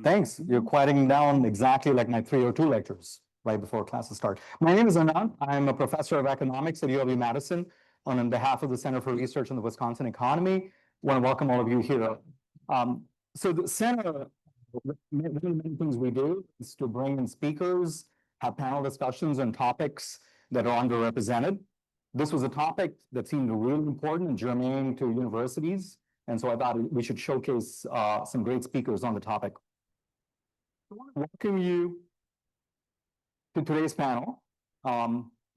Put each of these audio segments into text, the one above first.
Thanks. You're quieting down exactly like my 302 lectures right before classes start. My name is Anand. I'm a professor of economics at UW-Madison. On behalf of the Center for Research in the Wisconsin Economy, I want to welcome all of you here. So the center, one of the many things we do is to bring in speakers, have panel discussions on topics that are underrepresented. This was a topic that seemed really important and germane to universities, and so I thought we should showcase some great speakers on the topic. I want to welcome you to today's panel,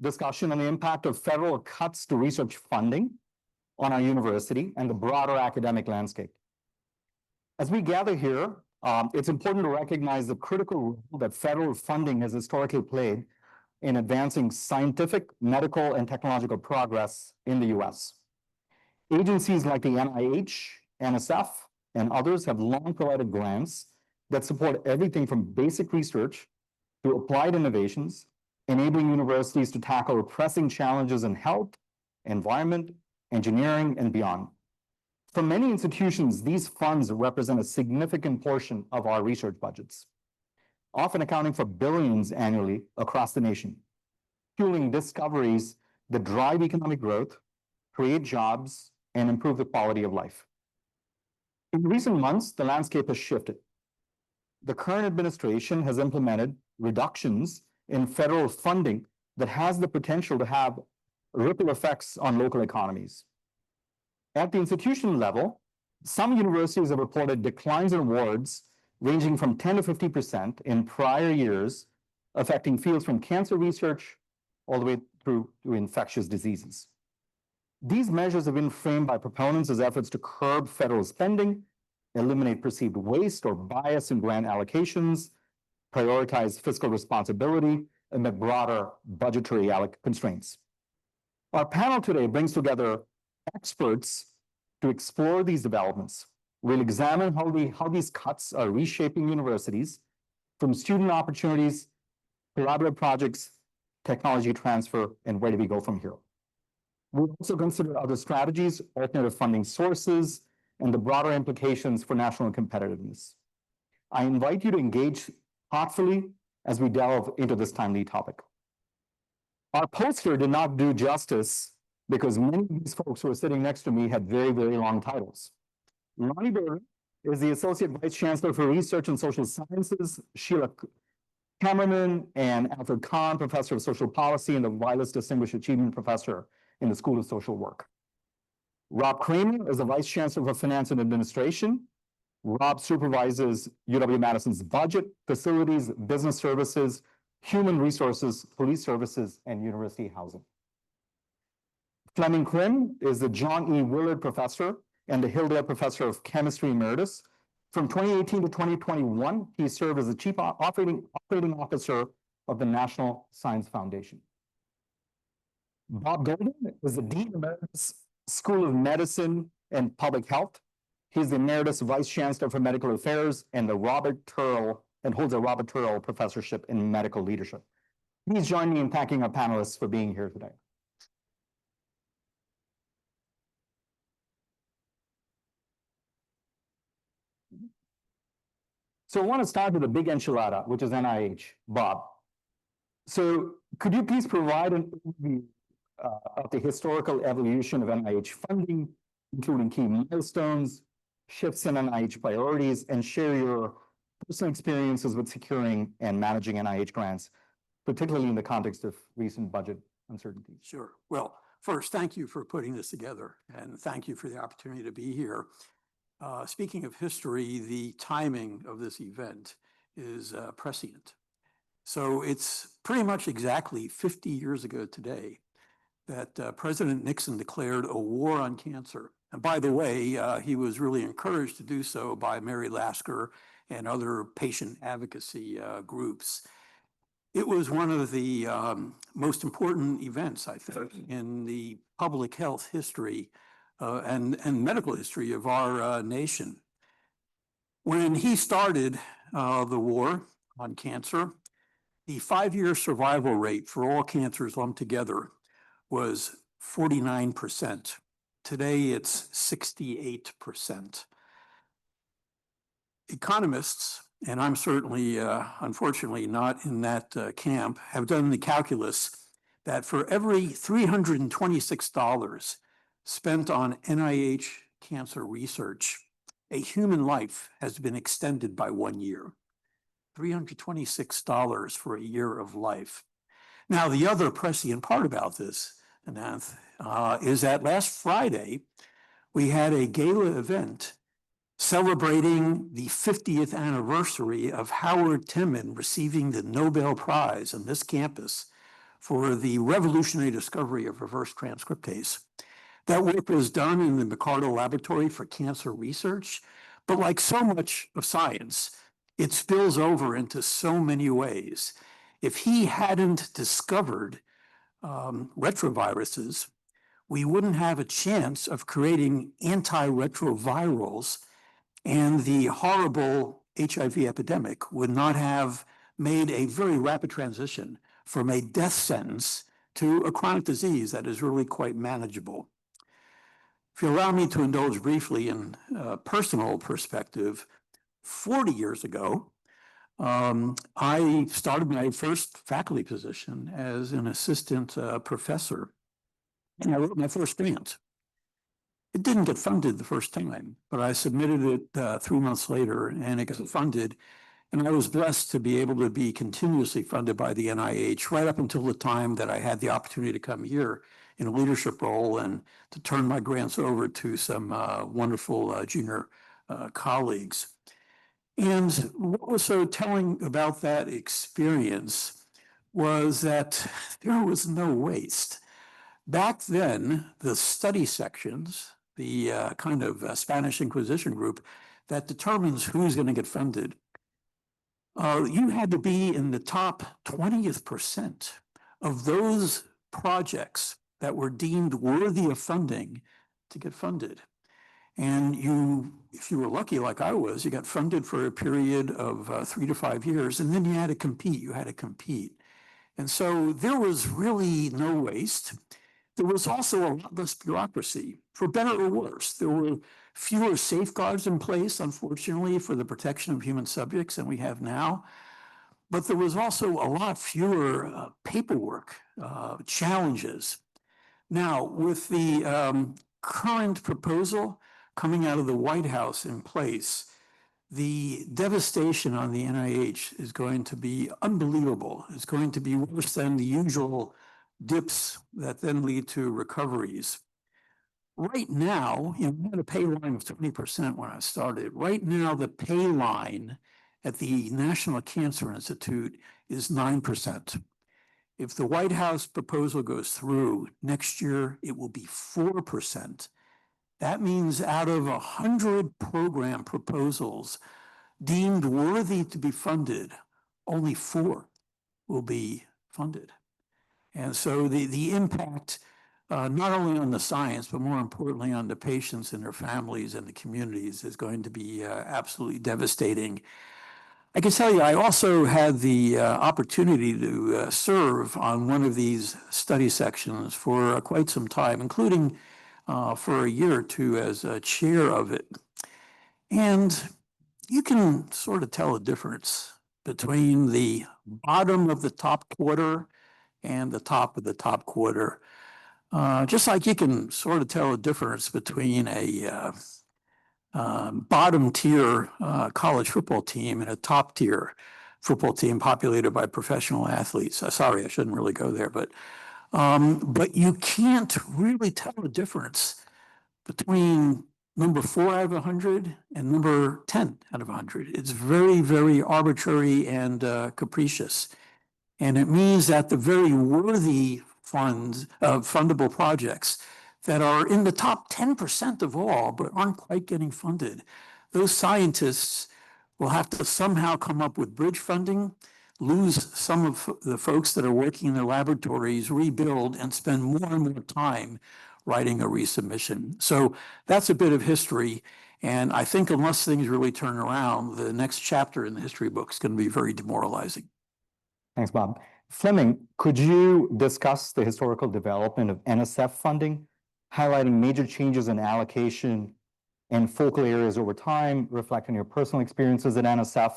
discussion on the impact of federal cuts to research funding on our university and the broader academic landscape. As we gather here, it's important to recognize the critical role that federal funding has historically played in advancing scientific, medical, and technological progress in the US. Agencies like the NIH, NSF, and others have long provided grants that support everything from basic research to applied innovations, enabling universities to tackle pressing challenges in health, environment, engineering, and beyond. For many institutions, these funds represent a significant portion of our research budgets, often accounting for billions annually across the nation, fueling discoveries that drive economic growth, create jobs, and improve the quality of life. In recent months, the landscape has shifted. The current administration has implemented reductions in federal funding that has the potential to have ripple effects on local economies. At the institution level, some universities have reported declines in awards ranging from 10 to 50% in prior years, affecting fields from cancer research all the way through to infectious diseases. These measures have been framed by proponents as efforts to curb federal spending, eliminate perceived waste or bias in grant allocations, prioritize fiscal responsibility amid broader budgetary constraints. Our panel today brings together experts to explore these developments. We'll examine how these cuts are reshaping universities, from student opportunities, collaborative projects, technology transfer, and where do we go from here. We'll also consider other strategies, alternative funding sources, and the broader implications for national competitiveness. I invite you to engage thoughtfully as we delve into this timely topic. Our poster did not do justice because many of these folks who are sitting next to me had very, very long titles. Lonnie Berger is the Associate Vice Chancellor for Research and Social Sciences, Sheila Kammerman and Alfred Kahn, Professor of Social Policy and the Vilas Distinguished Achievement Professor in the School of Social Work. Rob Cramer is the Vice Chancellor for Finance and Administration. Rob supervises UW-Madison's budget, facilities, business services, human resources, police services, and university housing. Fleming Crim is the John E. Willard Professor and the Hilldale Professor of Chemistry Emeritus. From 2018 to 2021, he served as the Chief Operating Officer of the National Science Foundation. Bob Golden is the Dean Emeritus, School of Medicine and Public Health. He's the Emeritus Vice Chancellor for Medical Affairs and holds a Robert Turrell Professorship in Medical Leadership. Please join me in thanking our panelists for being here today. So I want to start with the big enchilada, which is NIH. Bob, so could you please provide an overview of the historical evolution of NIH funding, including key milestones, shifts in NIH priorities, and share your personal experiences with securing and managing NIH grants, particularly in the context of recent budget uncertainties? Sure. Well, first, thank you for putting this together, and thank you for the opportunity to be here. Speaking of history, the timing of this event is prescient. So it's pretty much exactly 50 years ago today that President Nixon declared a war on cancer. And by the way, he was really encouraged to do so by Mary Lasker and other patient advocacy groups. It was one of the most important events, I think, in the public health history and medical history of our nation. When he started the war on cancer, the 5-year survival rate for all cancers lumped together was 49%. Today, it's 68%. Economists and I'm certainly, unfortunately, not in that camp, have done the calculus that for every $326 spent on NIH cancer research, a human life has been extended by 1 year. $326 for a year of life. Now, the other prescient part about this, Ananth, is that last Friday, we had a gala event celebrating the 50th anniversary of Howard Timmon receiving the Nobel Prize on this campus for the revolutionary discovery of reverse transcriptase. That work was done in the McCardle Laboratory for Cancer Research, but like so much of science, it spills over into so many ways. If he hadn't discovered retroviruses, we wouldn't have a chance of creating antiretrovirals, and the horrible HIV epidemic would not have made a very rapid transition from a death sentence to a chronic disease that is really quite manageable. If you allow me to indulge briefly in a personal perspective, 40 years ago, I started my first faculty position as an assistant professor, and I wrote my first grant. It didn't get funded the first time, but I submitted it 3 months later, and it got funded. And I was blessed to be able to be continuously funded by the NIH right up until the time that I had the opportunity to come here in a leadership role and to turn my grants over to some wonderful junior colleagues. And what was so telling about that experience was that there was no waste. Back then, the study sections, the kind of Spanish Inquisition group that determines who's going to get funded, you had to be in the top 20th percent of those projects that were deemed worthy of funding to get funded. And you, if you were lucky like I was, you got funded for a period of 3 to 5 years, and then you had to compete. You had to compete. And so there was really no waste. There was also a lot less bureaucracy, for better or worse. There were fewer safeguards in place, unfortunately, for the protection of human subjects than we have now. But there was also a lot fewer paperwork challenges. Now, with the current proposal coming out of the White House in place, the devastation on the NIH is going to be unbelievable. It's going to be worse than the usual dips that then lead to recoveries. Right now, we had a pay line of 20% when I started. Right now, the pay line at the National Cancer Institute is 9%. If the White House proposal goes through next year, it will be 4%. That means out of 100 program proposals deemed worthy to be funded, only 4 will be funded. And so the impact, not only on the science, but more importantly on the patients and their families and the communities is going to be absolutely devastating. I can tell you, I also had the opportunity to serve on one of these study sections for quite some time, including for a year or two as a chair of it. And you can sort of tell a difference between the bottom of the top quarter and the top of the top quarter. Just like you can sort of tell a difference between a bottom tier college football team and a top tier football team populated by professional athletes. Sorry, I shouldn't really go there, but you can't really tell the difference between number 4 out of 100 and number 10 out of 100. It's very, very arbitrary and capricious. And it means that the very worthy funds of fundable projects that are in the top 10% of all, but aren't quite getting funded, those scientists will have to somehow come up with bridge funding, lose some of the folks that are working in their laboratories, rebuild, and spend more and more time writing a resubmission. So that's a bit of history. And I think unless things really turn around, the next chapter in the history book is going to be very demoralizing. Thanks, Bob. Fleming, could you discuss the historical development of NSF funding, highlighting major changes in allocation and focal areas over time, reflecting your personal experiences at NSF,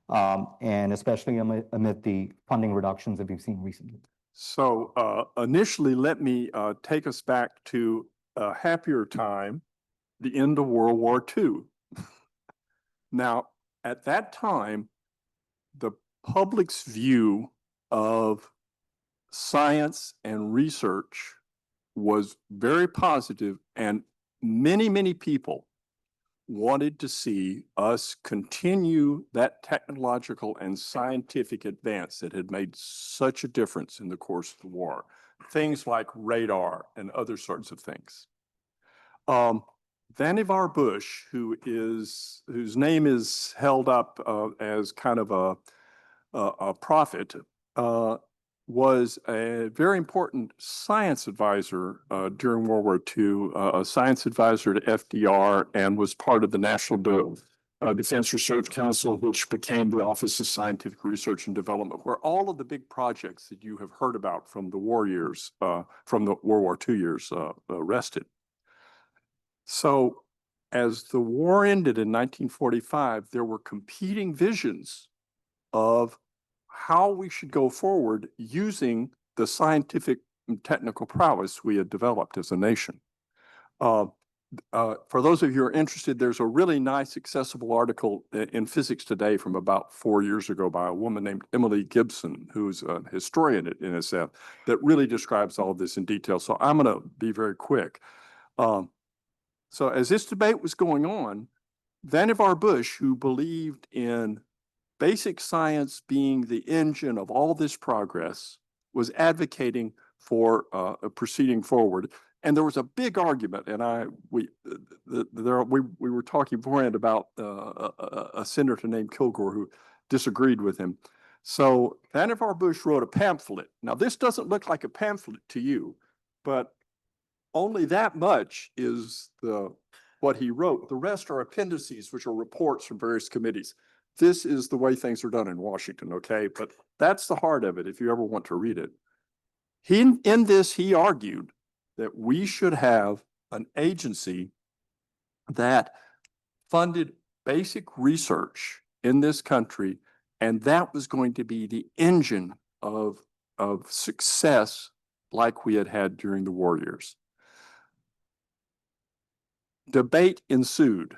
and especially amid the funding reductions that we've seen recently. So initially, let me take us back to a happier time, the end of World War II. Now, at that time, the public's view of science and research was very positive, and many people wanted to see us continue that technological and scientific advance that had made such a difference in the course of the war. Things like radar and other sorts of things. Vannevar Bush, whose name is held up as kind of a prophet, was a very important science advisor during World War II, a science advisor to FDR, and was part of the National Defense Research Council, which became the Office of Scientific Research and Development, where all of the big projects that you have heard about from the war years, from the World War II years, rested. So as the war ended in 1945, there were competing visions of how we should go forward using the scientific and technical prowess we had developed as a nation. For those of you who are interested, there's a really nice accessible article in Physics Today from about 4 years ago by a woman named Emily Gibson, who's a historian at NSF, that really describes all of this in detail. So I'm going to be very quick. So as this debate was going on, Vannevar Bush, who believed in basic science being the engine of all this progress, was advocating for proceeding forward. And there was a big argument, and we were talking beforehand about a senator named Kilgore who disagreed with him. So Vannevar Bush wrote a pamphlet. Now, this doesn't look like a pamphlet to you, but only that much is what he wrote. The rest are appendices, which are reports from various committees. This is the way things are done in Washington, okay? But that's the heart of it if you ever want to read it. In this, he argued that we should have an agency that funded basic research in this country, and that was going to be the engine of success like we had had during the war years. Debate ensued.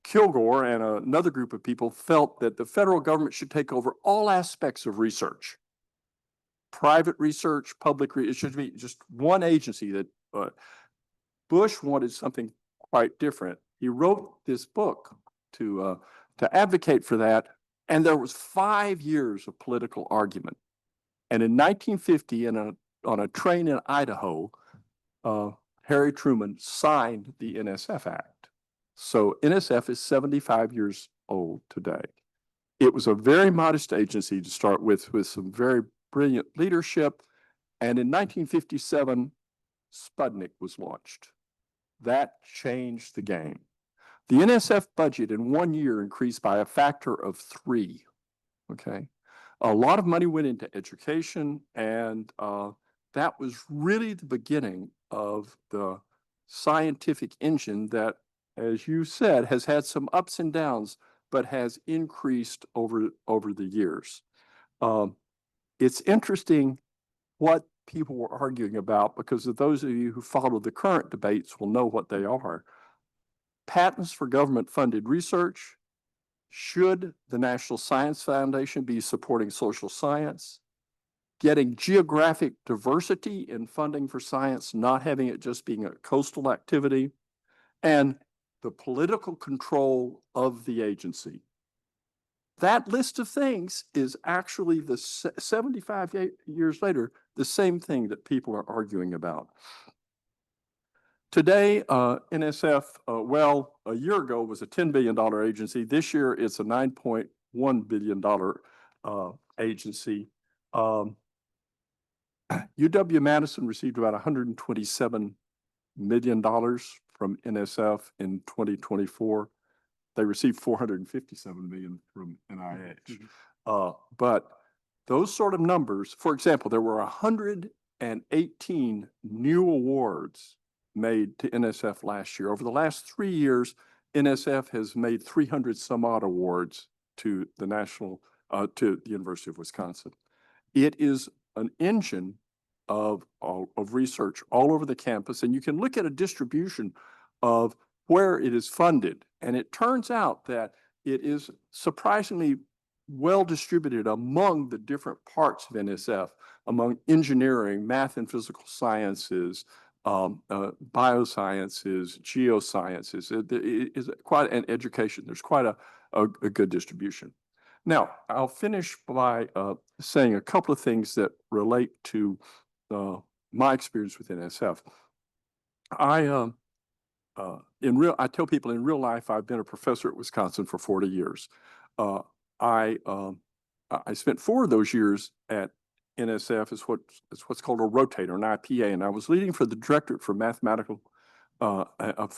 Kilgore and another group of people felt that the federal government should take over all aspects of research. Private research, public research, it should be just one agency. That Bush wanted something quite different. He wrote this book to advocate for that, and there was 5 years of political argument. And in 1950, on a train in Idaho, Harry Truman signed the NSF Act. So NSF is 75 years old today. It was a very modest agency to start with some very brilliant leadership. And in 1957, Sputnik was launched. That changed the game. The NSF budget in 1 year increased by a factor of 3, okay? A lot of money went into education, and that was really the beginning of the scientific engine that, as you said, has had some ups and downs, but has increased over the years. It's interesting what people were arguing about, because of those of you who follow the current debates will know what they are. Patents for government-funded research. Should the National Science Foundation be supporting social science? Getting geographic diversity in funding for science, not having it just being a coastal activity, and the political control of the agency. That list of things is actually 75 years later, the same thing that people are arguing about. Today, NSF, well, a year ago was a $10 billion agency. This year, it's a $9.1 billion agency. UW-Madison received about $127 million from NSF in 2024. They received $457 million from NIH. But those sort of numbers, for example, there were 118 new awards made to NSF last year. Over the last 3 years, NSF has made 300 some odd awards to to the University of Wisconsin. It is an engine of research all over the campus, and you can look at a distribution of where it is funded. And it turns out that it is surprisingly well distributed among the different parts of NSF, among engineering, math and physical sciences, biosciences, geosciences. It is quite an education. There's quite a good distribution. Now, I'll finish by saying a couple of things that relate to my experience with NSF. I tell people in real life, I've been a professor at Wisconsin for 40 years. I spent 4 of those years at NSF as what's called a rotator, an IPA, and I was leading for the Directorate for Mathematical and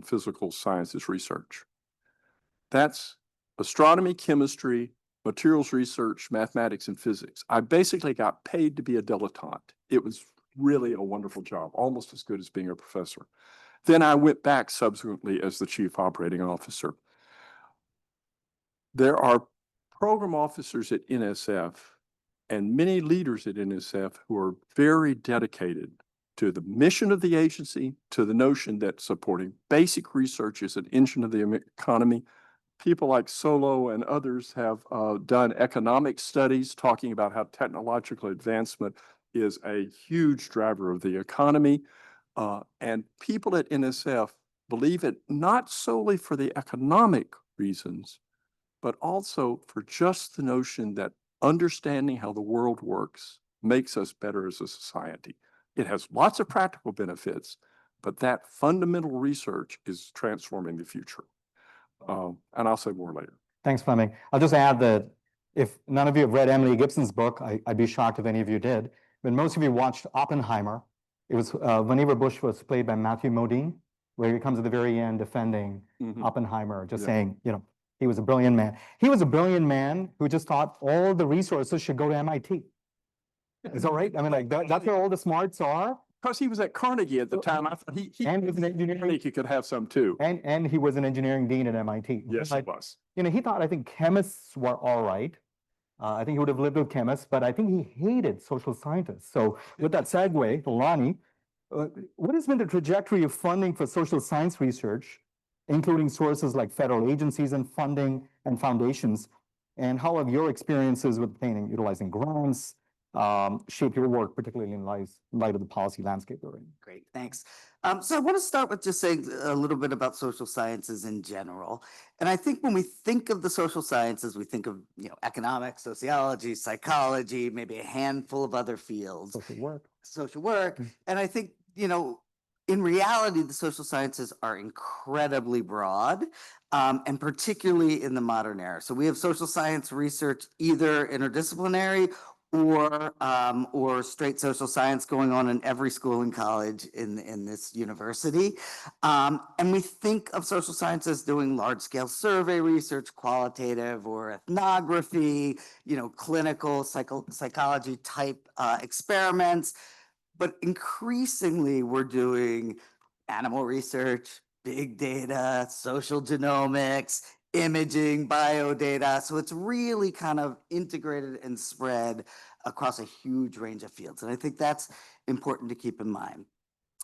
Physical Sciences Research. That's astronomy, chemistry, materials research, mathematics, and physics. I basically got paid to be a dilettante. It was really a wonderful job, almost as good as being a professor. Then I went back subsequently as the Chief Operating Officer. There are program officers at NSF and many leaders at NSF who are very dedicated to the mission of the agency, to the notion that supporting basic research is an engine of the economy. People like Solo and others have done economic studies talking about how technological advancement is a huge driver of the economy. And people at NSF believe it not solely for the economic reasons, but also for just the notion that understanding how the world works makes us better as a society. It has lots of practical benefits, but that fundamental research is transforming the future. And I'll say more later. Thanks, Fleming. I'll just add that if none of you have read Emily Gibson's book, I'd be shocked if any of you did. But most of you watched Oppenheimer. It was whenever Bush was played by Matthew Modine, where he comes at the very end defending Oppenheimer, just saying, you know, he was a brilliant man. He was a brilliant man who just thought all the resources should go to MIT. Is that right? I mean, like that's where all the smarts are. Because he was at Carnegie at the time, I thought he was an engineering. I think he could have some too. And he was an engineering dean at MIT. Yes, like, he was. You know, he thought, I think chemists were all right. I think he would have lived with chemists, but I think he hated social scientists. So with that segue, Lonnie, what has been the trajectory of funding for social science research, including sources like federal agencies and funding and foundations? And how have your experiences with utilizing grants shape your work, particularly in light of the policy landscape we're in? Great, thanks. So I want to start with just saying a little bit about social sciences in general. And I think when we think of the social sciences, we think of, you know, economics, sociology, psychology, maybe a handful of other fields. Social work. And I think, you know, in reality, the social sciences are incredibly broad, and particularly in the modern era. So we have social science research, either interdisciplinary or straight social science going on in every school and college in this university. And we think of social sciences doing large scale survey research, qualitative or ethnography, you know, clinical psychology type experiments. But increasingly we're doing animal research, big data, social genomics, imaging, biodata. So it's really kind of integrated and spread across a huge range of fields. And I think that's important to keep in mind.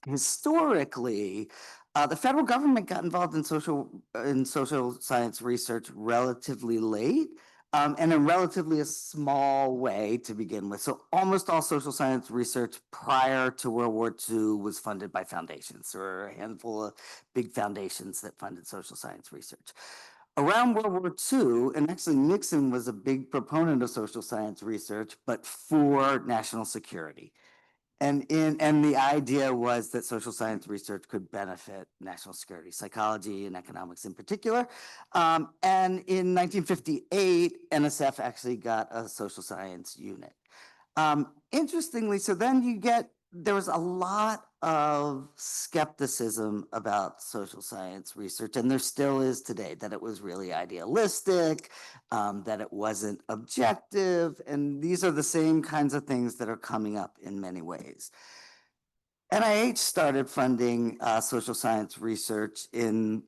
Historically, the federal government got involved in social science research relatively late, and in relatively a small way to begin with. So almost all social science research prior to World War II was funded by foundations. There were a handful of big foundations that funded social science research. Around World War II, and actually Nixon was a big proponent of social science research, but for national security. And the idea was that social science research could benefit national security, psychology and economics in particular. And in 1958, NSF actually got a social science unit. Interestingly, so then there was a lot of skepticism about social science research, and there still is today, that it was really idealistic, that it wasn't objective, and these are the same kinds of things that are coming up in many ways. NIH started funding social science research in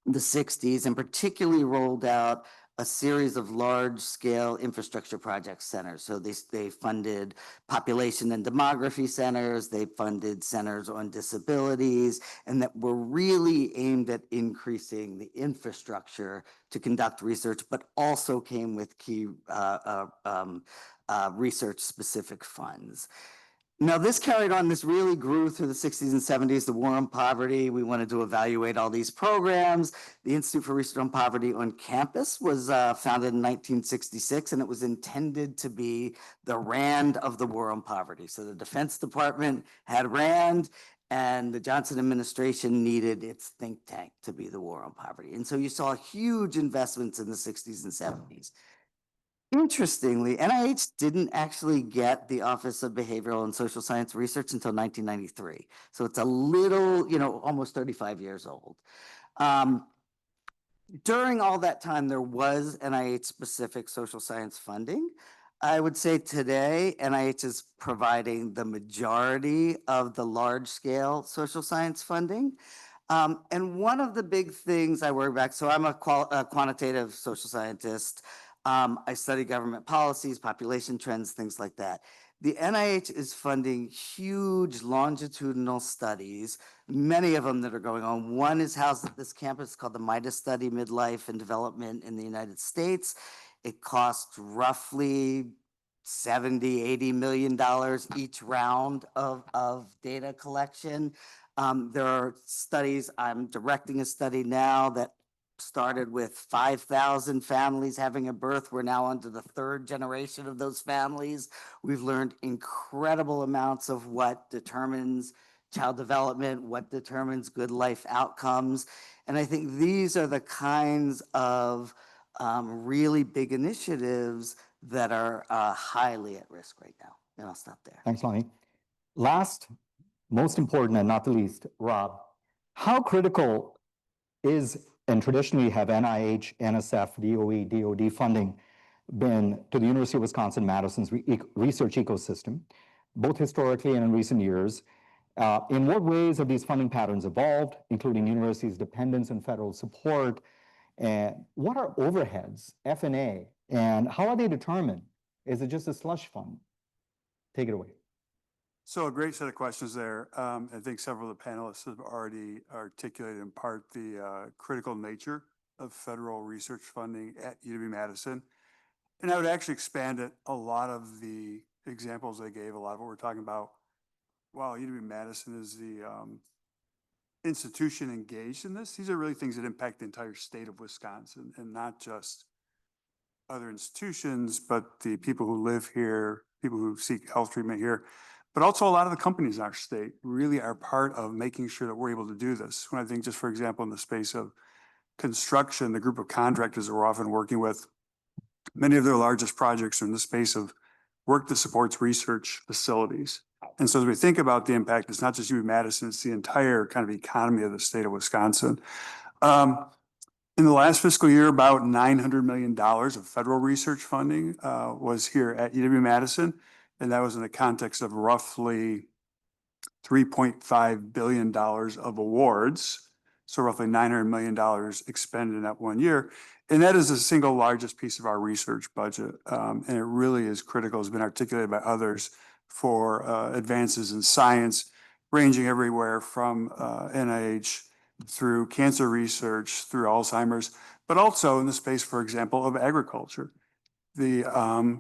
the 60s, and particularly rolled out a series of large-scale infrastructure project centers. So they funded population and demography centers, they funded centers on disabilities, and that were really aimed at increasing the infrastructure to conduct research, but also came with key research-specific funds. Now, this carried on, this really grew through the 60s and 70s, the war on poverty. We wanted to evaluate all these programs. The Institute for Research on Poverty on campus was founded in 1966, and it was intended to be the RAND of the war on poverty. So the Defense Department had RAND, and the Johnson administration needed its think tank to be the war on poverty. And so you saw huge investments in the 60s and 70s. Interestingly, NIH didn't actually get the Office of Behavioral and Social Science Research until 1993. So it's a little, almost 35 years old. During all that time, there was NIH-specific social science funding. I would say today, NIH is providing the majority of the large-scale social science funding. And one of the big things I worry about, so I'm a quantitative social scientist. I study government policies, population trends, things like that. The NIH is funding huge longitudinal studies, many of them that are going on. One is housed at this campus called the MIDAS Study, Midlife and Development in the United States. It costs roughly $70–80 million each round of data collection. There are studies, I'm directing a study now that started with 5,000 families having a birth. We're now onto the third generation of those families. We've learned incredible amounts of what determines child development, what determines good life outcomes. And I think these are the kinds of really big initiatives that are highly at risk right now. And I'll stop there. Thanks, Lonnie. Last, most important and not the least, Rob, how critical is, and traditionally have NIH, NSF, DOE, DOD funding been to the University of Wisconsin-Madison's research ecosystem, both historically and in recent years? In what ways have these funding patterns evolved, including universities' dependence on federal support? And what are overheads, F&A, and how are they determined? Is it just a slush fund? Take it away. So a great set of questions there. I think several of the panelists have already articulated in part the critical nature of federal research funding at UW-Madison. And I would actually expand it. A lot of the examples they gave, a lot of what we're talking about, while UW-Madison is the institution engaged in this, these are really things that impact the entire state of Wisconsin, and not just other institutions, but the people who live here, people who seek health treatment here. But also a lot of the companies in our state really are part of making sure that we're able to do this. When I think just, for example, in the space of construction, the group of contractors that we're often working with, many of their largest projects are in the space of work that supports research facilities. And so as we think about the impact, it's not just UW-Madison, it's the entire kind of economy of the state of Wisconsin. In the last fiscal year, about $900 million of federal research funding was here at UW-Madison. And that was in the context of roughly $3.5 billion of awards. So roughly $900 million expended in that 1 year. And that is the single largest piece of our research budget. And it really is critical, has been articulated by others, for advances in science, ranging everywhere from NIH through cancer research, through Alzheimer's, but also in the space, for example, of agriculture. The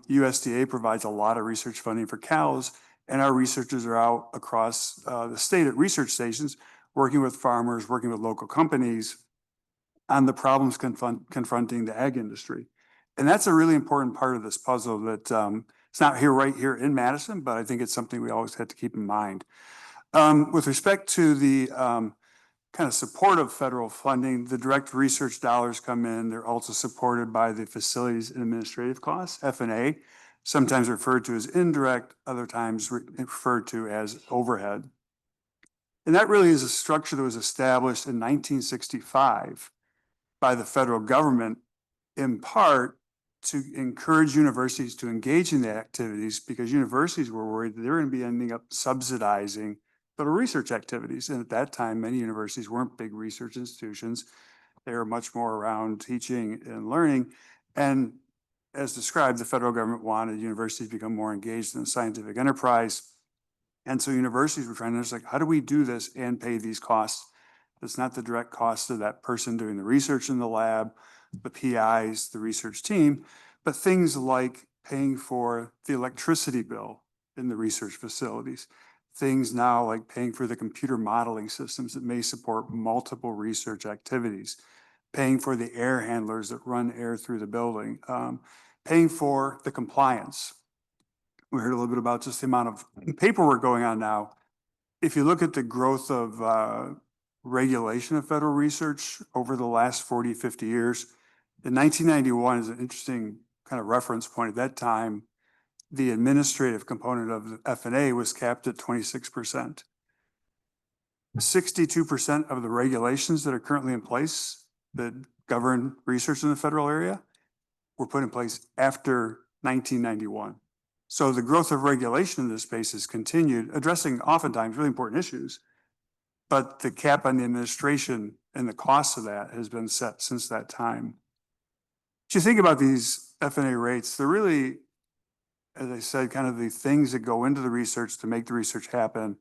USDA provides a lot of research funding for cows, and our researchers are out across the state at research stations, working with farmers, working with local companies on the problems confronting the ag industry. And that's a really important part of this puzzle that it's not right here in Madison, but I think it's something we always have to keep in mind. With respect to the kind of support of federal funding, the direct research dollars come in. They're also supported by the facilities and administrative costs, F&A, sometimes referred to as indirect, other times referred to as overhead. And that really is a structure that was established in 1965 by the federal government, in part to encourage universities to engage in the activities, because universities were worried that they were going to be ending up subsidizing federal research activities. And at that time, many universities weren't big research institutions. They are much more around teaching and learning. And as described, the federal government wanted universities to become more engaged in the scientific enterprise. And so universities were trying to understand, like, how do we do this and pay these costs? It's not the direct cost of that person doing the research in the lab, the PIs, the research team, but things like paying for the electricity bill in the research facilities. Things now like paying for the computer modeling systems that may support multiple research activities, paying for the air handlers that run air through the building, paying for the compliance. We heard a little bit about just the amount of paperwork going on now. If you look at the growth of regulation of federal research over the last 40, 50 years, in 1991 is an interesting kind of reference point. At that time, the administrative component of the F&A was capped at 26%. 62% of the regulations that are currently in place that govern research in the federal area were put in place after 1991. So the growth of regulation in this space has continued, addressing oftentimes really important issues, but the cap on the administration and the cost of that has been set since that time. If you think about these F&A rates, they're really, as I said, kind of the things that go into the research to make the research happen,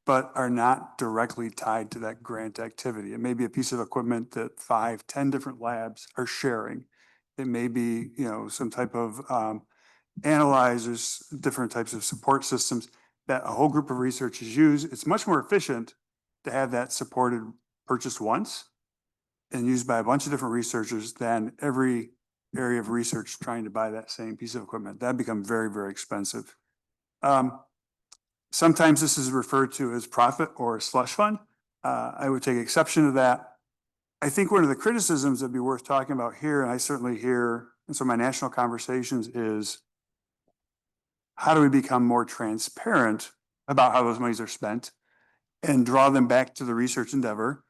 but are not directly tied to that grant activity. It may be a piece of equipment that 5, 10 different labs are sharing. It may be, some type of analyzers, different types of support systems that a whole group of researchers use. It's much more efficient to have that supported purchased once and used by a bunch of different researchers than every area of research trying to buy that same piece of equipment. That become very, very expensive. Sometimes this is referred to as profit or a slush fund. I would take exception to that. I think one of the criticisms that'd be worth talking about here, and I certainly hear in some of my national conversations, is how do we become more transparent about how those monies are spent and draw them back to the research endeavor?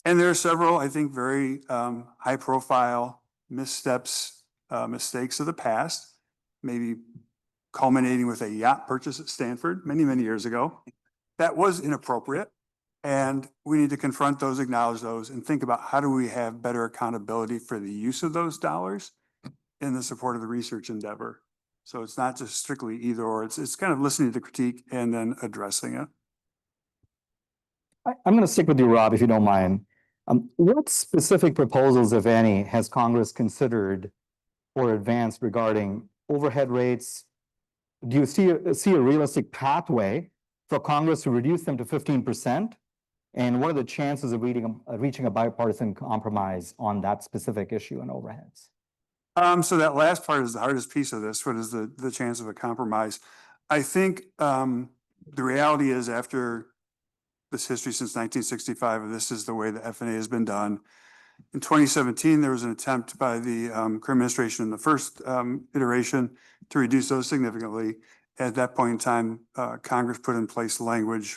And there are several, I think, very high profile missteps, mistakes of the past, maybe culminating with a yacht purchase at Stanford many, many years ago. That was inappropriate. And we need to confront those, acknowledge those, and think about how do we have better accountability for the use of those dollars in the support of the research endeavor. So it's not just strictly either or, it's kind of listening to the critique and then addressing it. I'm going to stick with you, Rob, if you don't mind. What specific proposals, if any, has Congress considered or advanced regarding overhead rates? Do you see a realistic pathway for Congress to reduce them to 15%? And what are the chances of reaching a bipartisan compromise on that specific issue and overheads? So that last part is the hardest piece of this. What is the chance of a compromise? I think the reality is, after this history since 1965, this is the way the F&A has been done. In 2017, there was an attempt by the Crim administration in the first iteration to reduce those significantly. At that point in time, Congress put in place language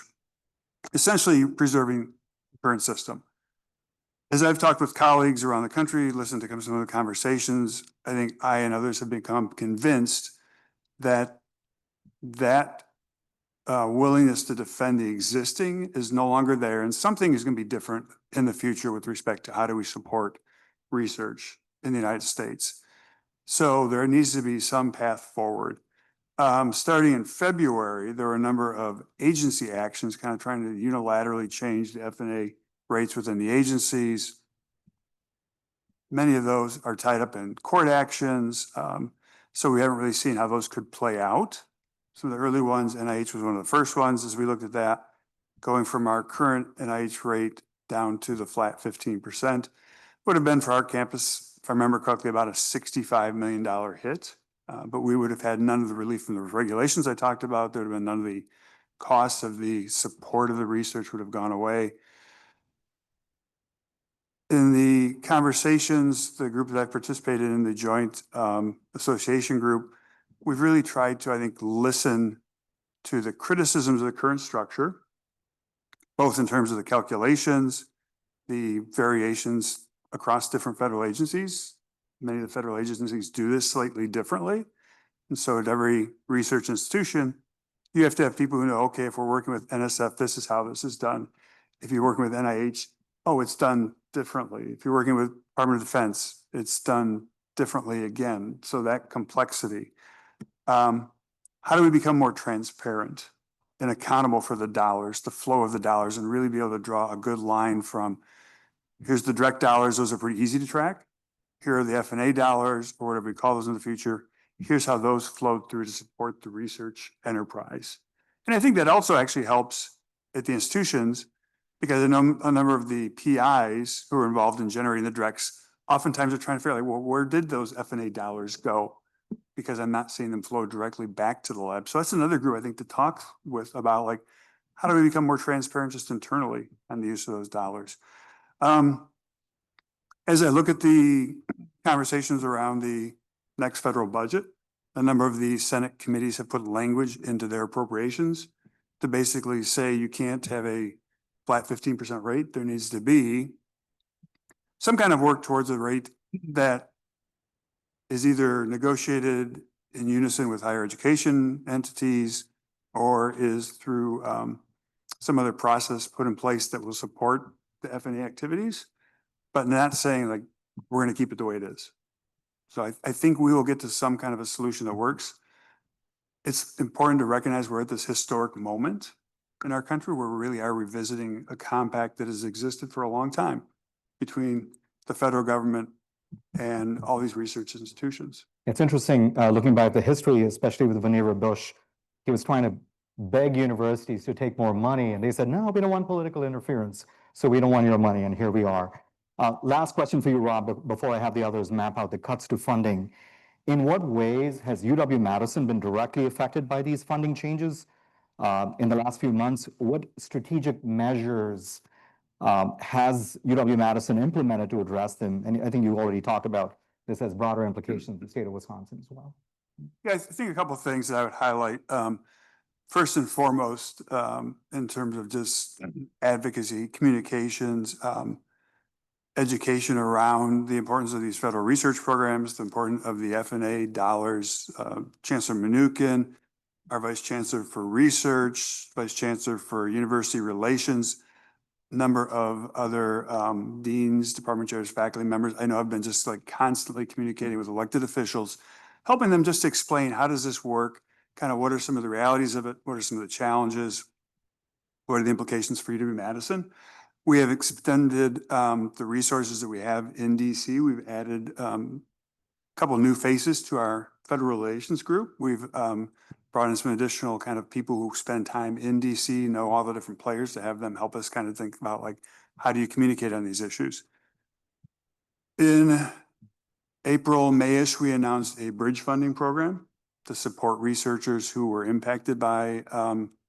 essentially preserving the current system. As I've talked with colleagues around the country, listened to some of the conversations, I think I and others have become convinced that willingness to defend the existing is no longer there, and something is going to be different in the future with respect to how do we support research in the United States. So there needs to be some path forward. Starting in February, there were a number of agency actions kind of trying to unilaterally change the F&A rates within the agencies. Many of those are tied up in court actions, so we haven't really seen how those could play out. Some of the early ones, NIH was one of the first ones as we looked at that, going from our current NIH rate down to the flat 15%. Would have been for our campus, if I remember correctly, about a $65 million hit. But we would have had none of the relief from the regulations I talked about. There would have been none of the costs of the support of the research would have gone away. In the conversations, the group that I've participated in, the joint association group, we've really tried to, I think, listen to the criticisms of the current structure, both in terms of the calculations, the variations across different federal agencies. Many of the federal agencies do this slightly differently. And so at every research institution, you have to have people who know, okay, if we're working with NSF, this is how this is done. If you're working with NIH, oh, it's done differently. If you're working with Department of Defense, it's done differently again. So that complexity. How do we become more transparent and accountable for the dollars, the flow of the dollars, and really be able to draw a good line from here's the direct dollars, those are pretty easy to track. Here are the F&A dollars, or whatever we call those in the future. Here's how those flowed through to support the research enterprise. And I think that also actually helps at the institutions because I know a number of the PIs who are involved in generating the directs oftentimes are trying to figure out, like, well, where did those F&A dollars go? Because I'm not seeing them flow directly back to the lab. So that's another group I think to talk with about, like, how do we become more transparent just internally on the use of those dollars? As I look at the conversations around the next federal budget, a number of the Senate committees have put language into their appropriations to basically say you can't have a flat 15% rate. There needs to be some kind of work towards a rate that is either negotiated in unison with higher education entities or is through some other process put in place that will support the F&A activities, but not saying like, we're going to keep it the way it is. So I think we will get to some kind of a solution that works. It's important to recognize we're at this historic moment in our country where we really are revisiting a compact that has existed for a long time between the federal government and all these research institutions. It's interesting, looking back at the history, especially with Vannevar Bush, he was trying to beg universities to take more money, and they said, no, we don't want political interference, so we don't want your money, and here we are. Last question for you, Rob, before I have the others map out the cuts to funding. In what ways has UW-Madison been directly affected by these funding changes in the last few months? What strategic measures has UW-Madison implemented to address them? And I think you already talked about this has broader implications in the state of Wisconsin as well. Yeah, I think a couple of things that I would highlight. First and foremost, in terms of just advocacy, communications, education around the importance of these federal research programs, the importance of the F&A dollars. Chancellor Mnookin, our Vice Chancellor for Research, Vice Chancellor for University Relations, number of other deans, department chairs, faculty members. I know I've been just like constantly communicating with elected officials, helping them just explain how does this work, kind of what are some of the realities of it, what are some of the challenges, what are the implications for UW-Madison. We have extended the resources that we have in DC. We've added a couple of new faces to our federal relations group. We've brought in some additional kind of people who spend time in DC, know all the different players to have them help us kind of think about like, how do you communicate on these issues? In April, May-ish, we announced a bridge funding program to support researchers who were impacted by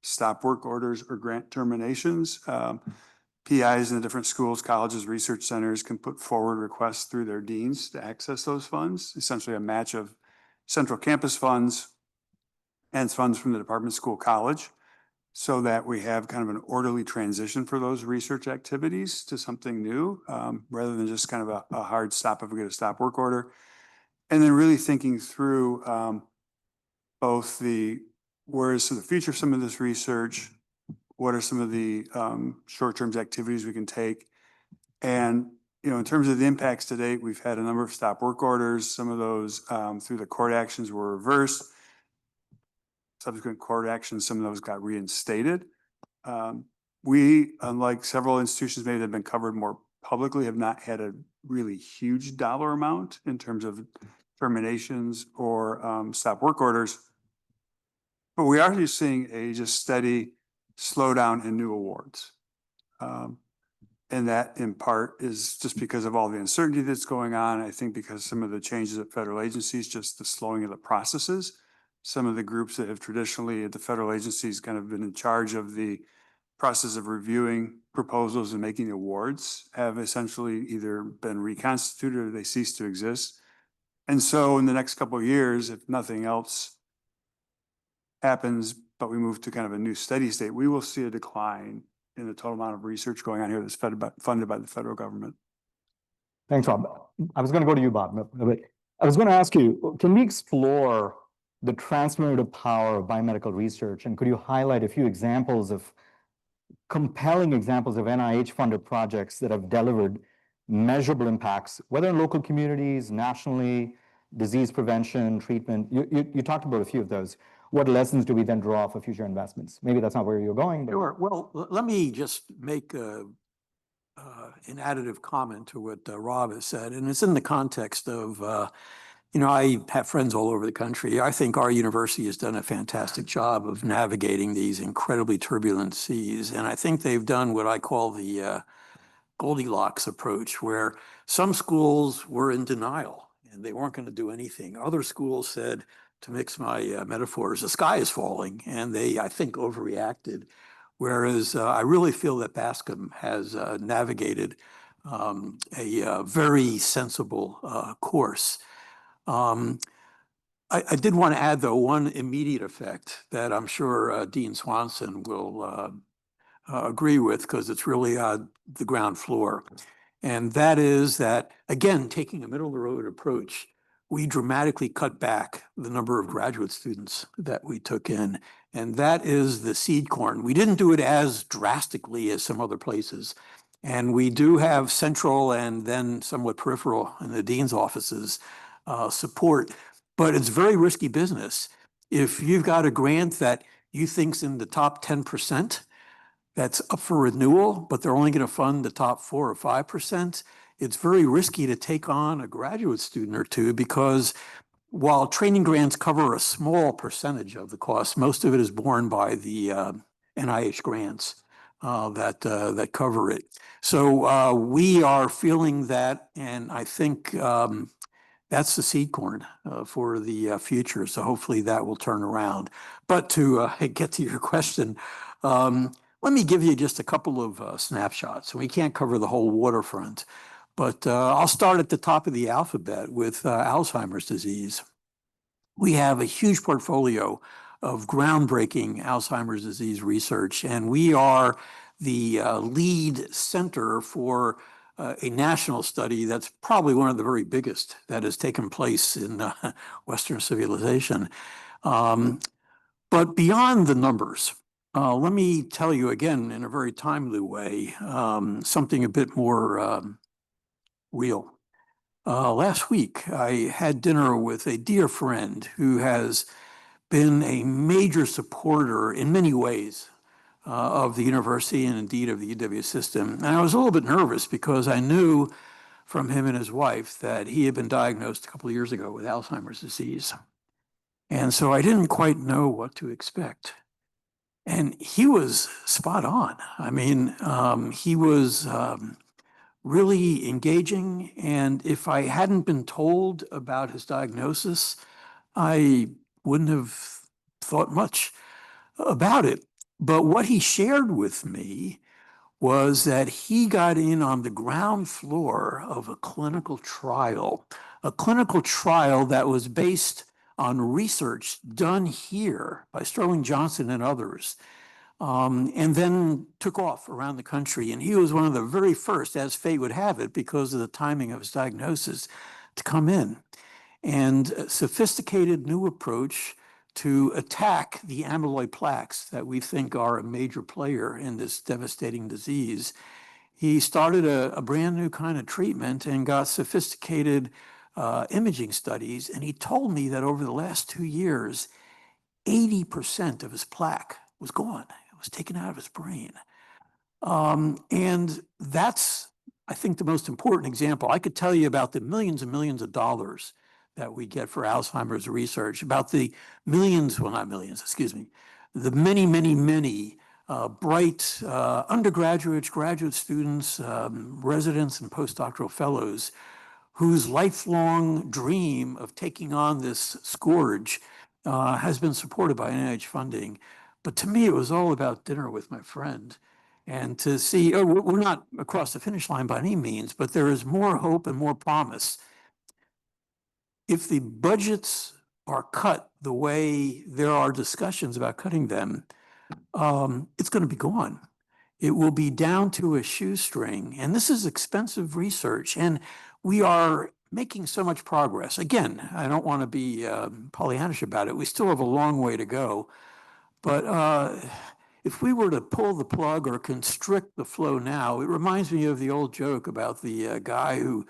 stop work orders or grant terminations. PIs in the different schools, colleges, research centers can put forward requests through their deans to access those funds, essentially a match of central campus funds and funds from the Department of School College, so that we have kind of an orderly transition for those research activities to something new, rather than just kind of a hard stop if we get a stop work order. And then really thinking through both the where is the future of some of this research, what are some of the short-term activities we can take, and in terms of the impacts to date, we've had a number of stop work orders. Some of those through the court actions were reversed. Subsequent court actions, some of those got reinstated. We, unlike several institutions maybe that have been covered more publicly, have not had a really huge dollar amount in terms of terminations or stop work orders. But we are just seeing a just steady slowdown in new awards. And that in part is just because of all the uncertainty that's going on. I think because some of the changes at federal agencies, just the slowing of the processes. Some of the groups that have traditionally at the federal agencies kind of been in charge of the process of reviewing proposals and making awards have essentially either been reconstituted or they cease to exist. And so in the next couple of years, if nothing else happens, but we move to kind of a new steady state, we will see a decline in the total amount of research going on here that's funded by the federal government. Thanks, Rob. I was going to go to you, Bob, but I was going to ask you, can we explore the transformative power of biomedical research? And could you highlight a few examples of compelling examples of NIH-funded projects that have delivered measurable impacts, whether in local communities, nationally, disease prevention, treatment. You talked about a few of those. What lessons do we then draw for future investments? Maybe that's not where you're going, but. Sure. Well, let me just make an additive comment to what Rob has said, and it's in the context of, I have friends all over the country. I think our university has done a fantastic job of navigating these incredibly turbulent seas, and I think they've done what I call the Goldilocks approach, where some schools were in denial and they weren't going to do anything. Other schools said, to mix my metaphors, the sky is falling, and they, I think, overreacted. Whereas I really feel that Bascom has navigated a very sensible course. I did want to add, though, one immediate effect that I'm sure Dean Swanson will agree with, because it's really the ground floor. And that is that, again, taking a middle-of-the-road approach, we dramatically cut back the number of graduate students that we took in. And that is the seed corn. We didn't do it as drastically as some other places. And we do have central and then somewhat peripheral in the dean's offices support, but it's very risky business. If you've got a grant that you think's in the top 10%, that's up for renewal, but they're only going to fund the top 4 or 5%. It's very risky to take on a graduate student or two, because while training grants cover a small percentage of the cost, most of it is borne by the NIH grants that cover it. So we are feeling that, and I think that's the seed corn for the future. So hopefully that will turn around. But to get to your question, let me give you just a couple of snapshots. We can't cover the whole waterfront, but I'll start at the top of the alphabet with Alzheimer's disease. We have a huge portfolio of groundbreaking Alzheimer's disease research, and we are the lead center for a national study that's probably one of the very biggest that has taken place in Western civilization. But beyond the numbers, let me tell you again in a very timely way, something a bit more real. Last week, I had dinner with a dear friend who has been a major supporter in many ways of the university and indeed of the UW system. And I was a little bit nervous because I knew from him and his wife that he had been diagnosed a couple of years ago with Alzheimer's disease. And so I didn't quite know what to expect. And he was spot on. I mean, he was really engaging. And if I hadn't been told about his diagnosis, I wouldn't have thought much about it. But what he shared with me was that he got in on the ground floor of a clinical trial that was based on research done here by Sterling Johnson and others, and then took off around the country. And he was one of the very first, as fate would have it, because of the timing of his diagnosis, to come in. And a sophisticated new approach to attack the amyloid plaques that we think are a major player in this devastating disease. He started a brand new kind of treatment and got sophisticated imaging studies. And he told me that over the last 2 years, 80% of his plaque was gone. It was taken out of his brain. And that's, I think, the most important example. I could tell you about the millions and millions of dollars that we get for Alzheimer's research, about the millions, well, not millions, excuse me, the many, many, many bright undergraduates, graduate students, residents, and postdoctoral fellows whose lifelong dream of taking on this scourge has been supported by NIH funding. But to me, it was all about dinner with my friend. And to see, we're not across the finish line by any means, but there is more hope and more promise. If the budgets are cut the way there are discussions about cutting them, it's going to be gone. It will be down to a shoestring. And this is expensive research. And we are making so much progress. Again, I don't want to be Pollyannish about it. We still have a long way to go. But if we were to pull the plug or constrict the flow now, it reminds me of the old joke about the guy who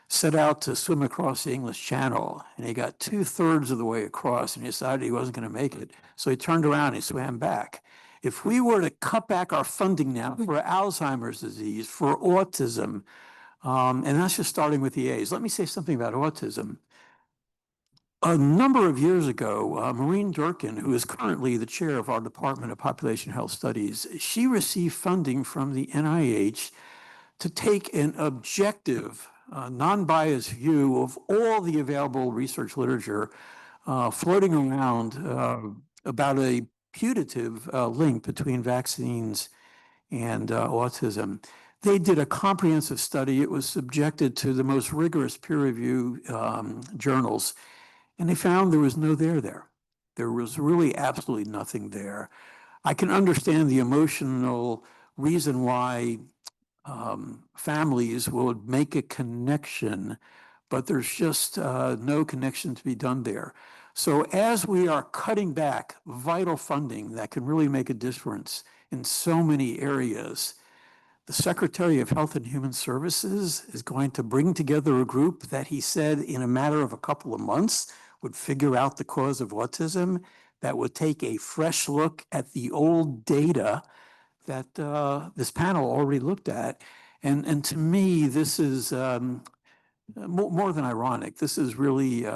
set out to swim across the English Channel, and he got 2/3 of the way across and he decided he wasn't going to make it. So he turned around and he swam back. If we were to cut back our funding now for Alzheimer's disease, for autism, and that's just starting with the A's. Let me say something about autism. A number of years ago, Maureen Durkin, who is currently the chair of our Department of Population Health Studies, she received funding from the NIH to take an objective, non-biased view of all the available research literature floating around about a putative link between vaccines and autism. They did a comprehensive study. It was subjected to the most rigorous peer review journals, and they found there was no there. There was really absolutely nothing there. I can understand the emotional reason why families would make a connection, but there's just no connection to be done there. So as we are cutting back vital funding that can really make a difference in so many areas, the Secretary of Health and Human Services is going to bring together a group that he said in a matter of a couple of months would figure out the cause of autism, that would take a fresh look at the old data that this panel already looked at. And to me, this is more than ironic. This is really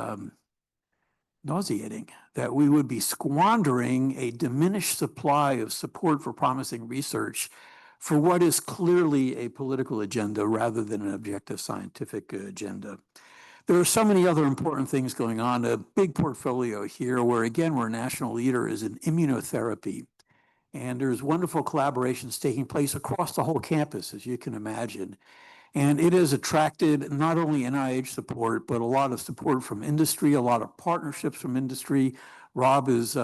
nauseating that we would be squandering a diminished supply of support for promising research for what is clearly a political agenda rather than an objective scientific agenda. There are so many other important things going on. A big portfolio here where, again, we're a national leader is in immunotherapy. And there's wonderful collaborations taking place across the whole campus, as you can imagine. And it has attracted not only NIH support, but a lot of support from industry, a lot of partnerships from industry. Rob is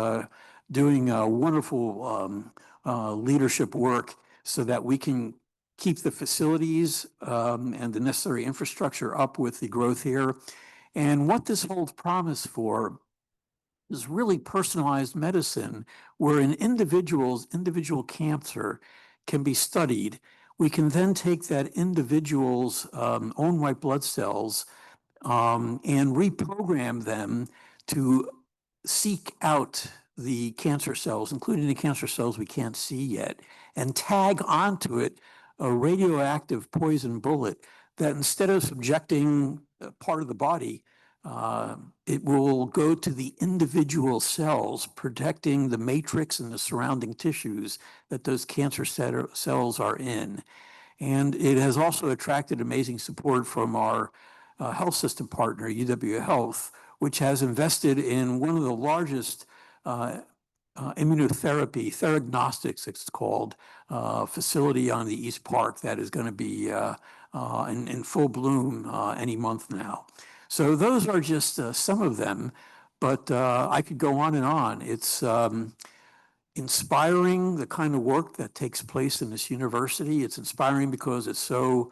doing wonderful leadership work so that we can keep the facilities and the necessary infrastructure up with the growth here. And what this holds promise for is really personalized medicine, where an individual cancer can be studied. We can then take that individual's own white blood cells and reprogram them to seek out the cancer cells, including the cancer cells we can't see yet, and tag onto it a radioactive poison bullet that, instead of subjecting part of the body, it will go to the individual cells, protecting the matrix and the surrounding tissues that those cancer cells are in. And it has also attracted amazing support from our health system partner, UW Health, which has invested in one of the largest immunotherapy, Theragnostics it's called, facility on the East Park that is going to be in full bloom any month now. So those are just some of them, but I could go on and on. It's inspiring, the kind of work that takes place in this university. It's inspiring because it's so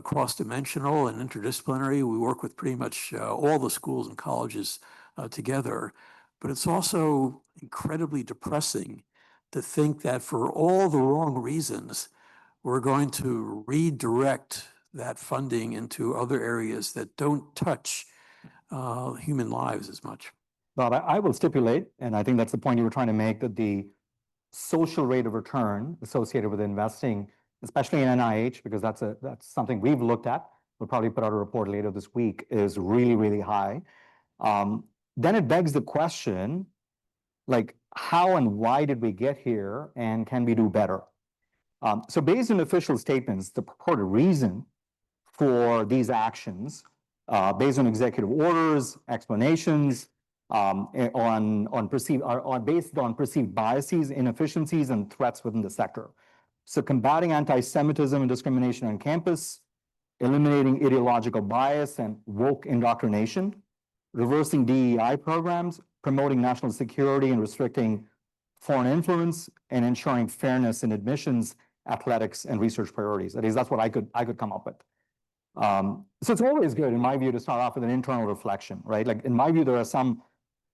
cross-dimensional and interdisciplinary. We work with pretty much all the schools and colleges together, but it's also incredibly depressing to think that for all the wrong reasons, we're going to redirect that funding into other areas that don't touch human lives as much. Bob, I will stipulate, and I think that's the point you were trying to make, that the social rate of return associated with investing, especially in NIH, because that's something we've looked at, we'll probably put out a report later this week, is really, really high. Then it begs the question, like, how and why did we get here, and can we do better? So based on official statements, the purported reason for these actions, based on executive orders, explanations, based on perceived biases, inefficiencies, and threats within the sector. So combating anti-Semitism and discrimination on campus, eliminating ideological bias and woke indoctrination, reversing DEI programs, promoting national security and restricting foreign influence, and ensuring fairness in admissions, athletics, and research priorities. At least that's what I could come up with. So it's always good, in my view, to start off with an internal reflection, right? Like, in my view, there are some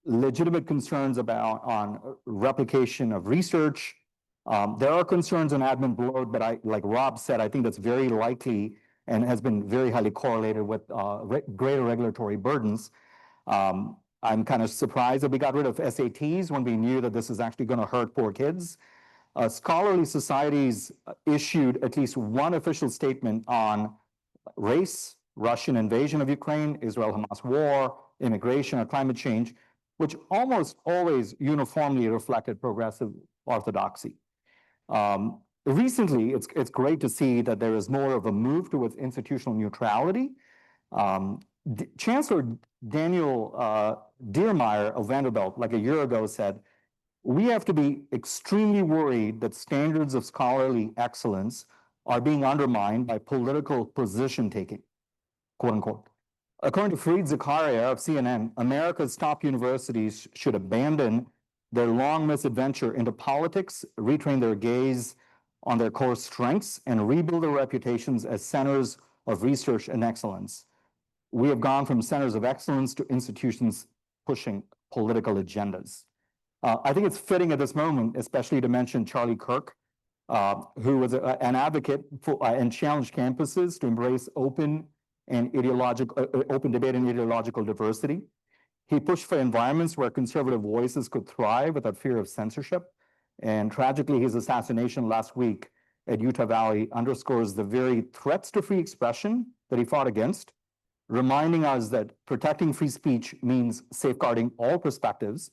legitimate concerns on replication of research, There are concerns on admin bloat, but like Rob said, I think that's very likely and has been very highly correlated with greater regulatory burdens. I'm kind of surprised that we got rid of SATs when we knew that this is actually going to hurt poor kids. Scholarly societies issued at least one official statement on race, Russian invasion of Ukraine, Israel-Hamas war, immigration, or climate change, which almost always uniformly reflected progressive orthodoxy. Recently, it's great to see that there is more of a move towards institutional neutrality. Chancellor Daniel Diermeyer of Vanderbilt, like a year ago, said, "We have to be extremely worried that standards of scholarly excellence are being undermined by political position taking," quote unquote. According to Fareed Zakaria of CNN, America's top universities should abandon their long misadventure into politics, retrain their gaze on their core strengths, and rebuild their reputations as centers of research and excellence. We have gone from centers of excellence to institutions pushing political agendas. I think it's fitting at this moment, especially to mention Charlie Kirk, who was an advocate for and challenged campuses to embrace open debate and ideological diversity. He pushed for environments where conservative voices could thrive without fear of censorship. And tragically, his assassination last week at Utah Valley underscores the very threats to free expression that he fought against, reminding us that protecting free speech means safeguarding all perspectives,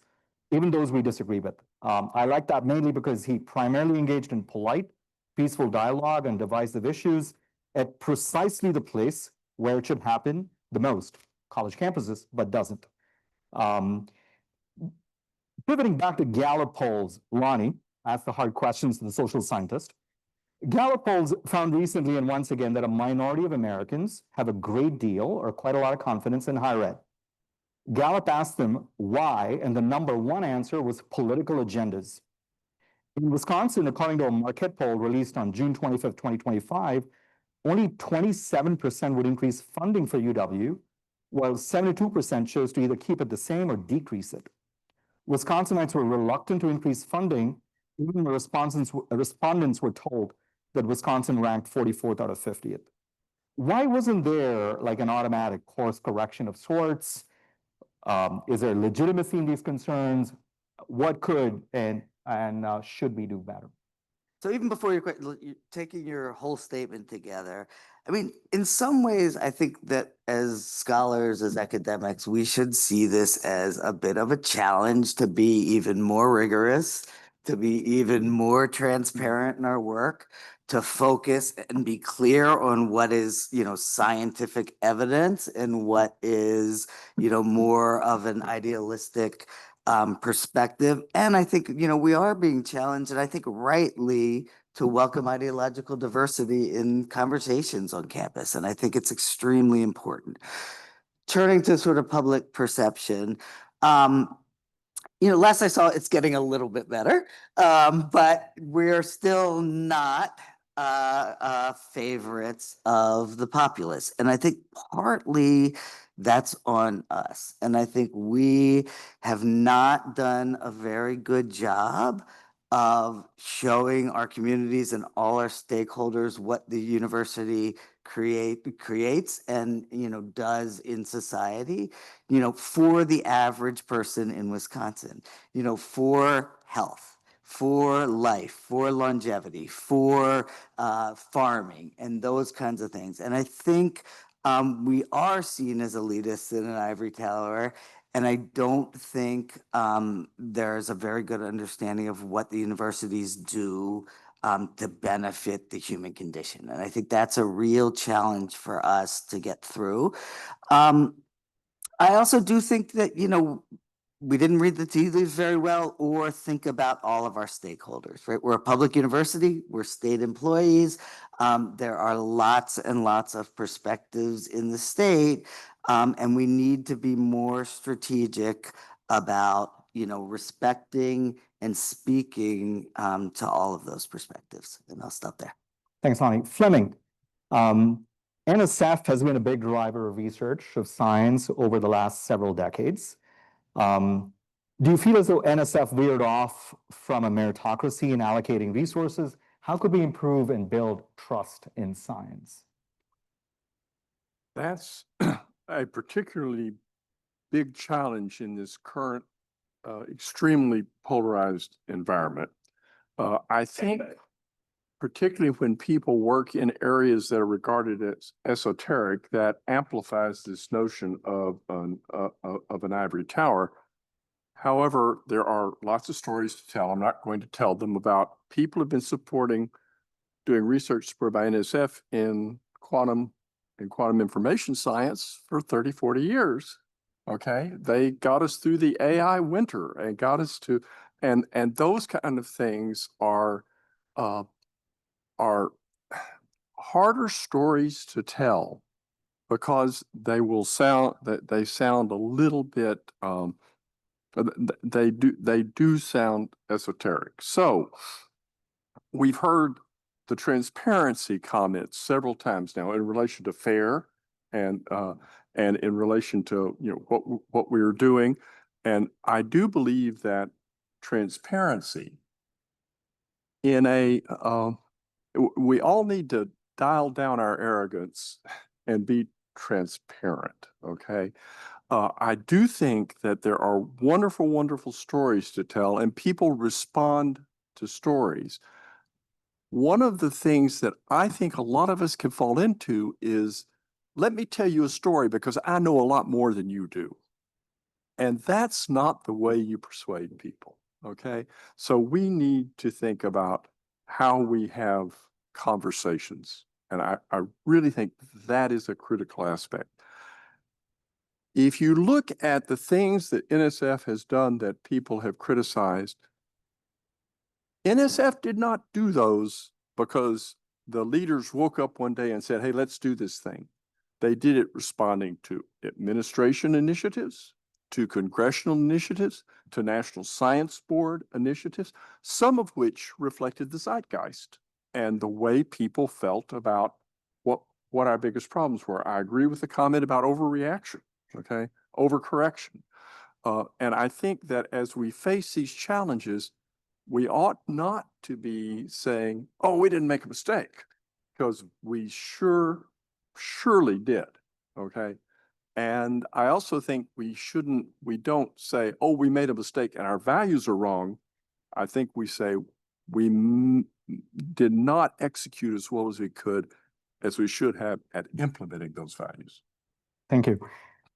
even those we disagree with. I like that mainly because he primarily engaged in polite, peaceful dialogue on divisive issues at precisely the place where it should happen the most, college campuses, but doesn't. Pivoting back to Gallup polls, Lonnie asked the hard questions to the social scientist. Gallup polls found recently and once again that a minority of Americans have a great deal or quite a lot of confidence in higher ed. Gallup asked them why, and the number one answer was political agendas. In Wisconsin, according to a Marquette poll released on June 25th, 2025, only 27% would increase funding for UW, while 72% chose to either keep it the same or decrease it. Wisconsinites were reluctant to increase funding, even when respondents were told that Wisconsin ranked 44th out of 50th. Why wasn't there like an automatic course correction of sorts? Is there legitimacy in these concerns? What could and should we do better? So even before you're taking your whole statement together, I mean, in some ways, I think that as scholars, as academics, we should see this as a bit of a challenge to be even more rigorous, to be even more transparent in our work, to focus and be clear on what is, scientific evidence and what is, more of an idealistic perspective. And I think, we are being challenged, and I think rightly, to welcome ideological diversity in conversations on campus. And I think it's extremely important. Turning to sort of public perception, last I saw, it's getting a little bit better, but we're still not favorites of the populace. And I think partly that's on us. And I think we have not done a very good job of showing our communities and all our stakeholders what the university creates and does in society, for the average person in Wisconsin, for health, for life, for longevity, for farming, and those kinds of things. And I think we are seen as elitists in an ivory tower. And I don't think there's a very good understanding of what the universities do to benefit the human condition. And I think that's a real challenge for us to get through. I also do think that, we didn't read the tea leaves very well or think about all of our stakeholders, right? We're a public university, we're state employees. There are lots and lots of perspectives in the state, and we need to be more strategic about, respecting and speaking to all of those perspectives. And I'll stop there. Thanks, Lonnie. Fleming, NSF has been a big driver of research of science over the last several decades. Do you feel as though NSF veered off from a meritocracy in allocating resources? How could we improve and build trust in science? That's a particularly big challenge in this current extremely polarized environment. I think particularly when people work in areas that are regarded as esoteric, that amplifies this notion of an ivory tower. However, there are lots of stories to tell. I'm not going to tell them about people who've been doing research supported by NSF in quantum information science for 30, 40 years. Okay, they got us through the AI winter and got us to, and those kind of things are harder stories to tell because they sound a little bit they do sound esoteric. So we've heard the transparency comments several times now in relation to FAIR and in relation to what we are doing. And I do believe that transparency in we all need to dial down our arrogance and be transparent, okay? I do think that there are wonderful, wonderful stories to tell, and people respond to stories. One of the things that I think a lot of us can fall into is, let me tell you a story because I know a lot more than you do. And that's not the way you persuade people, okay? So we need to think about how we have conversations. And I really think that is a critical aspect. If you look at the things that NSF has done that people have criticized, NSF did not do those because the leaders woke up one day and said, hey, let's do this thing. They did it responding to administration initiatives, to congressional initiatives, to National Science Board initiatives, some of which reflected the zeitgeist and the way people felt about what our biggest problems were. I agree with the comment about overreaction, okay, overcorrection. And I think that as we face these challenges, we ought not to be saying, oh, we didn't make a mistake, because we surely did, okay? And I also think we don't say, oh, we made a mistake and our values are wrong. I think we say we did not execute as well as we could, as we should have at implementing those values. Thank you.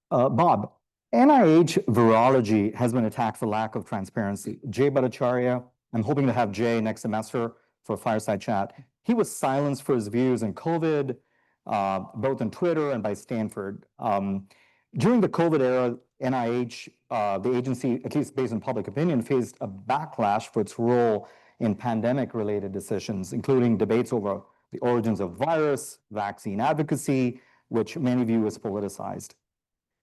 Bob, NIH virology has been attacked for lack of transparency. Jay Bhattacharya, I'm hoping to have Jay next semester for a fireside chat. He was silenced for his views on COVID, both on Twitter and by Stanford. During the COVID era, NIH, the agency, at least based on public opinion, faced a backlash for its role in pandemic-related decisions, including debates over the origins of virus, vaccine advocacy, which many view as politicized.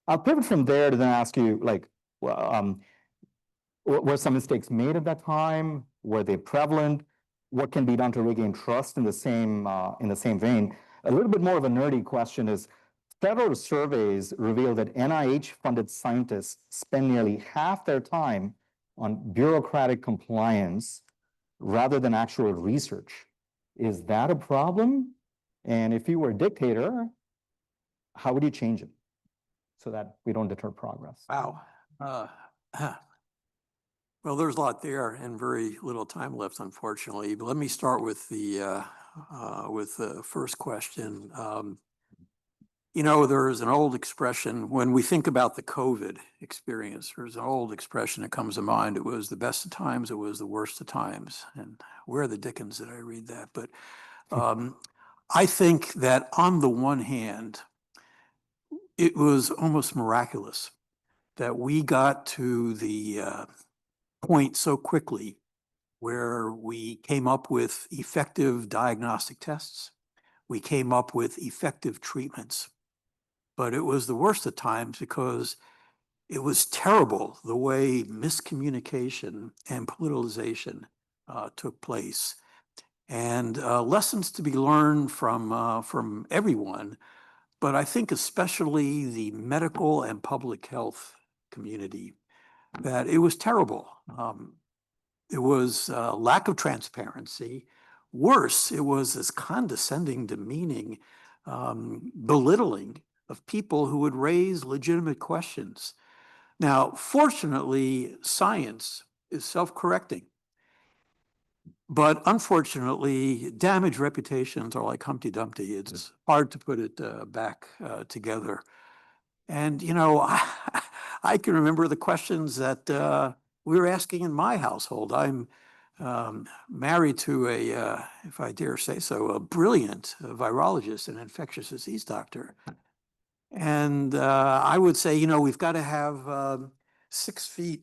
I'll pivot from there to then ask you, like, were some mistakes made at that time? Were they prevalent? What can be done to regain trust in the same vein? A little bit more of a nerdy question is, several surveys reveal that NIH-funded scientists spend nearly half their time on bureaucratic compliance rather than actual research. Is that a problem? And if you were a dictator, how would you change it so that we don't deter progress? Wow. Well, there's a lot there and very little time left, unfortunately. But let me start with the first question. There's an old expression when we think about the COVID experience. There's an old expression that comes to mind. It was the best of times. It was the worst of times. And where the dickens did I read that? But I think that on the one hand, it was almost miraculous that we got to the point so quickly where we came up with effective diagnostic tests. We came up with effective treatments. But it was the worst of times because it was terrible the way miscommunication and politicization took place. And lessons to be learned from everyone, but I think especially the medical and public health community. that it was terrible. It was lack of transparency. Worse, it was this condescending, demeaning, belittling of people who would raise legitimate questions. Now, fortunately, science is self-correcting. But unfortunately, damaged reputations are like Humpty Dumpty. It's hard to put it back together. And, you know, I can remember the questions that we were asking in my household. I'm married to a, if I dare say so, a brilliant virologist and infectious disease doctor. And I would say, you know, we've got to have 6 feet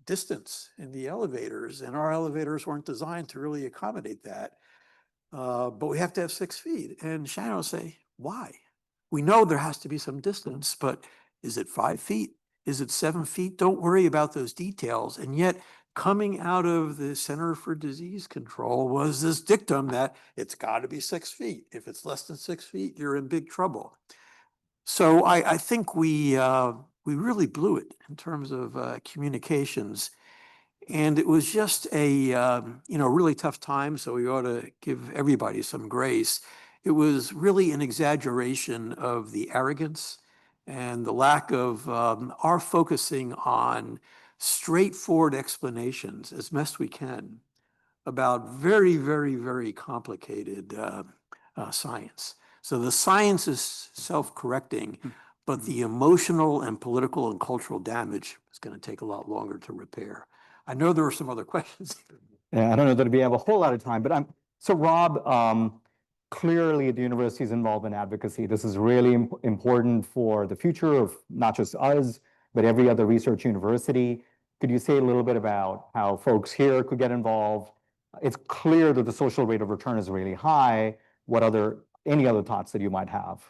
distance in the elevators, and our elevators weren't designed to really accommodate that. But we have to have 6 feet. And Shannon will say, why? We know there has to be some distance, but is it 5 feet? Is it 7 feet? Don't worry about those details. And yet, coming out of the Center for Disease Control was this dictum that it's got to be 6 feet. If it's less than 6 feet, you're in big trouble. So I think we really blew it in terms of communications. And it was just a, you know, really tough time, so we ought to give everybody some grace. It was really an exaggeration of the arrogance and the lack of our focusing on straightforward explanations as best we can about very, very, very complicated science. So the science is self-correcting, but the emotional and political and cultural damage is going to take a lot longer to repair. I know there were some other questions. Yeah, I don't know that we have a whole lot of time, but so Rob, clearly the university is involved in advocacy. This is really important for the future of not just us, but every other research university. Could you say a little bit about how folks here could get involved? It's clear that the social rate of return is really high. Any other thoughts that you might have?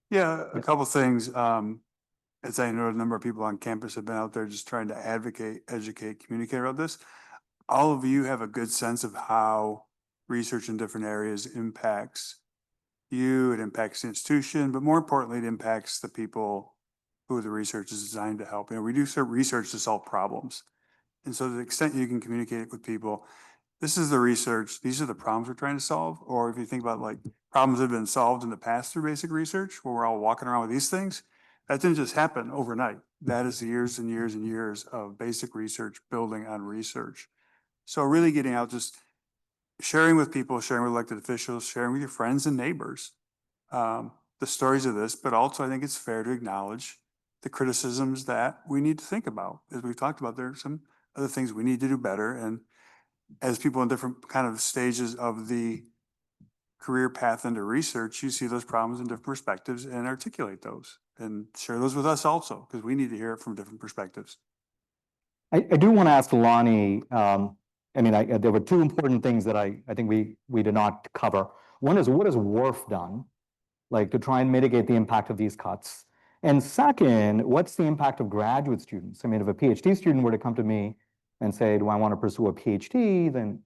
Yeah, a couple things. As I know, a number of people on campus have been out there just trying to advocate, educate, communicate about this. All of you have a good sense of how research in different areas impacts you, it impacts the institution, but more importantly, it impacts the people who the research is designed to help. You know, we do research to solve problems. And so to the extent you can communicate it with people, this is the research, these are the problems we're trying to solve. Or if you think about like problems that have been solved in the past through basic research, where we're all walking around with these things, that didn't just happen overnight. That is years and years and years of basic research building on research. So really getting out, just sharing with people, sharing with elected officials, sharing with your friends and neighbors, the stories of this, but also I think it's fair to acknowledge the criticisms that we need to think about. As we've talked about, there are some other things we need to do better. And as people in different kind of stages of the career path into research, you see those problems in different perspectives and articulate those and share those with us also, because we need to hear it from different perspectives. I do want to ask Lonnie, there were 2 important things that I think we did not cover. One is, what has WRF done, like to try and mitigate the impact of these cuts? And second, what's the impact of graduate students? I mean, if a PhD student were to come to me and say, do I want to pursue a PhD? Then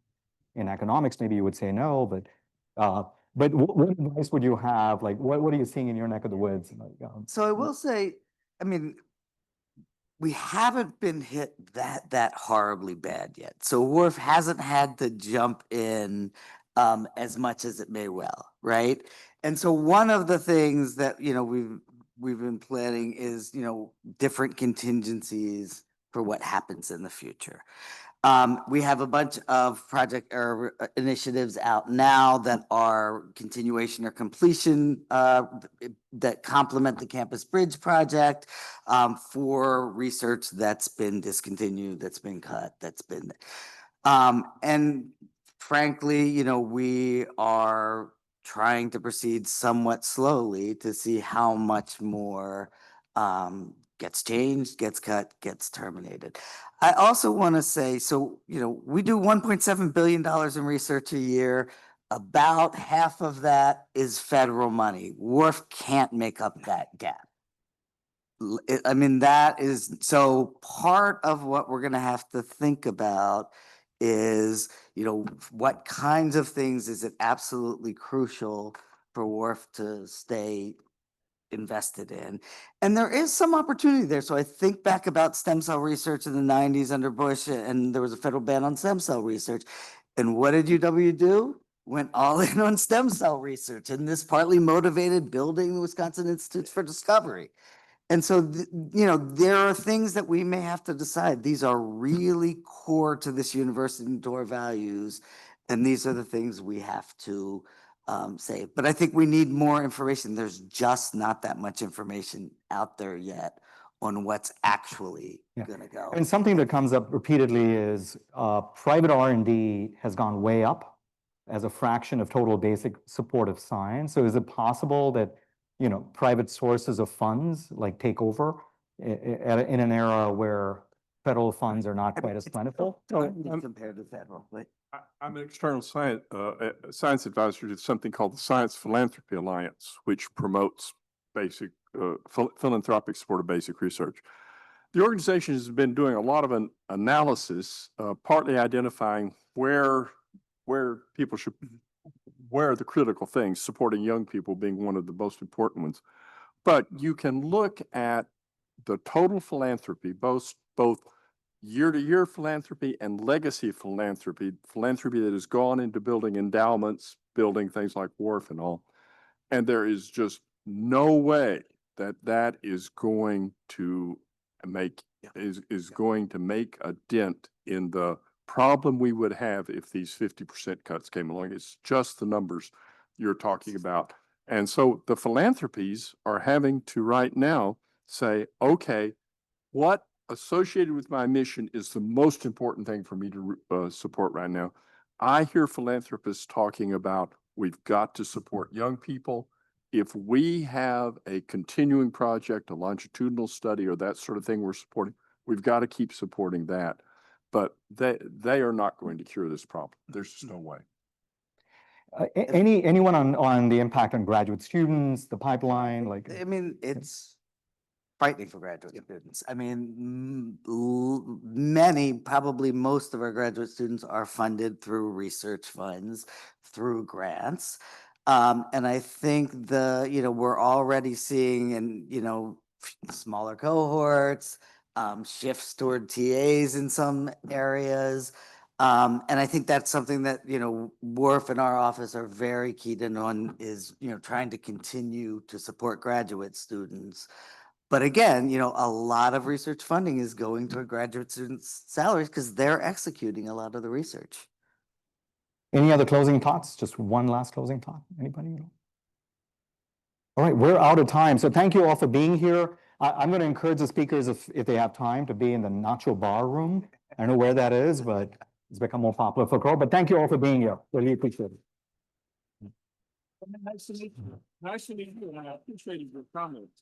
in economics, maybe you would say no, but what advice would you have? Like, what are you seeing in your neck of the woods? So I will say, I mean, we haven't been hit that horribly bad yet. So WRF hasn't had to jump in as much as it may well, right? And so one of the things that, you know, we've been planning is, you know, different contingencies for what happens in the future. We have a bunch of project or initiatives out now that are continuation or completion that complement the Campus Bridge project for research that's been discontinued, that's been cut, that's been, and frankly, you know, we are trying to proceed somewhat slowly to see how much more gets changed, gets cut, gets terminated. I also want to say, so, you know, we do $1.7 billion in research a year. About half of that is federal money. WRF can't make up that gap. I mean, that is, so part of what we're going to have to think about is, you know, what kinds of things is it absolutely crucial for WRF to stay invested in. And there is some opportunity there. So I think back about stem cell research in the 90s under Bush, and there was a federal ban on stem cell research. And what did UW do? Went all in on stem cell research, and this partly motivated building the Wisconsin Institutes for Discovery. And so, there are things that we may have to decide. These are really core to this university and to our values. And these are the things we have to say. But I think we need more information. There's just not that much information out there yet on what's actually going to go. And something that comes up repeatedly is private R&D has gone way up as a fraction of total basic supportive science. So is it possible that private sources of funds like take over in an era where federal funds are not quite as plentiful? Compared to federal, but I'm an external science advisor to something called the Science Philanthropy Alliance, which promotes basic philanthropic support of basic research. The organization has been doing a lot of an analysis, partly identifying where people should, where are the critical things, supporting young people being one of the most important ones. But you can look at the total philanthropy, both year-to-year philanthropy and legacy philanthropy that has gone into building endowments, building things like WARF and all. And there is just no way that is going to make going to make a dent in the problem we would have if these 50% cuts came along. It's just the numbers you're talking about. And so the philanthropies are having to right now say, okay, what associated with my mission is the most important thing for me to support right now? I hear philanthropists talking about we've got to support young people. If we have a continuing project, a longitudinal study, or that sort of thing we're supporting, we've got to keep supporting that. But they are not going to cure this problem. There's just no way. Anyone on the impact on graduate students, the pipeline, like? I mean, it's frightening for graduate students. I mean, many, probably most of our graduate students are funded through research funds, through grants. And I think we're already seeing in, smaller cohorts, shifts toward TAs in some areas. And I think that's something that, WARF and our office are very keyed in on is, trying to continue to support graduate students. But again, a lot of research funding is going toward graduate students' salaries because they're executing a lot of the research. Any other closing thoughts? Just one last closing thought. Anybody? All right, we're out of time. So thank you all for being here. I'm going to encourage the speakers, if they have time, to be in the Nacho Bar Room. I don't know where that is, but it's become more popular for CROWE. But thank you all for being here. Really appreciate it. Nice to meet you. Nice to meet you, and I appreciated your comments.